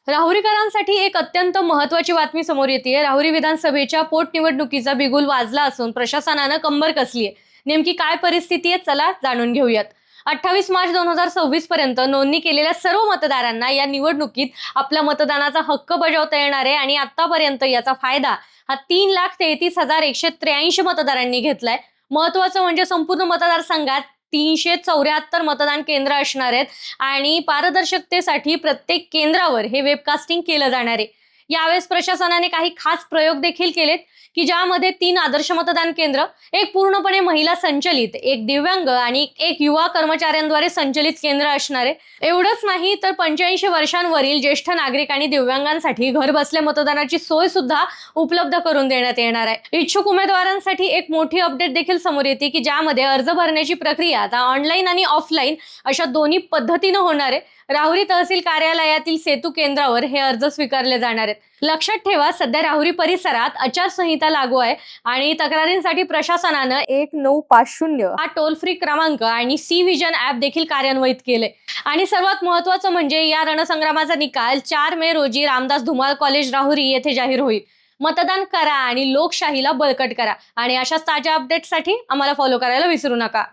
राहुरीकरांसाठी एक अत्यंत महत्त्वाची बातमी समोर येते। राहुरी विधानसभेच्या पोटनिवडणुकीचा बिगुल वाजला असून प्रशासनानं कंबर कसली आहे। नेमकी काय परिस्थिती आहे, चला जाणून घेऊयात। 28 मार्च 2026 पर्यंत नोंदणी केलेल्या सर्व मतदारांना या निवडणुकीत आपला मतदानाचा हक्क बजावता येणार आहे आणि आतापर्यंत याचा फायदा हा 3,33,183 मतदारांनी घेतलाय। महत्त्वाचं म्हणजे संपूर्ण मतदारसंघात 374 मतदान केंद्र असणार आहेत आणि पारदर्शकतेसाठी प्रत्येक केंद्रावर हे वेबकास्टिंग केलं जाणार आहे। यावेळेस प्रशासनाने काही खास प्रयोग देखील केलेत की ज्यामध्ये 3 आदर्श मतदान केंद्र, एक पूर्णपणे महिला संचलित, एक दिव्यांग आणि एक युवा कर्मचाऱ्यांद्वारे संचलित केंद्र असणार आहे। एवढंच नाही तर 85 वर्षांवरील ज्येष्ठ नागरिक आणि दिव्यांगांसाठी घर बसल्या मतदानाची सोय सुद्धा उपलब्ध करून देण्यात येणार आहे। इच्छुक उमेदवारांसाठी एक मोठी अपडेट देखील समोर येते की ज्यामध्ये अर्ज भरण्याची प्रक्रिया आता ऑनलाईन आणि ऑफलाईन अशा दोन्ही पद्धतीने होणार आहे। राहुरी तहसील कार्यालयातील सेतू केंद्रावर हे अर्ज स्वीकारले जाणार आहेत। लक्षात ठेवा, सध्या राहुरी परिसरात आचारसंहिता लागू आहे आणि तक्रारींसाठी प्रशासनानं 1950 हा टोल फ्री क्रमांक आणि सी विजन ऍप देखील कार्यान्वित केले। आणि सर्वात महत्त्वाचं म्हणजे या रणसंग्रामाचा निकाल 4 मे रोजी रामदास धुमाळ कॉलेज राहुरी येथे जाहीर होईल। मतदान करा आणि लोकशाहीला बळकट करा। आणि अशाच ताज्या अपडेट्ससाठी आम्हाला फॉलो करायला विसरू नका।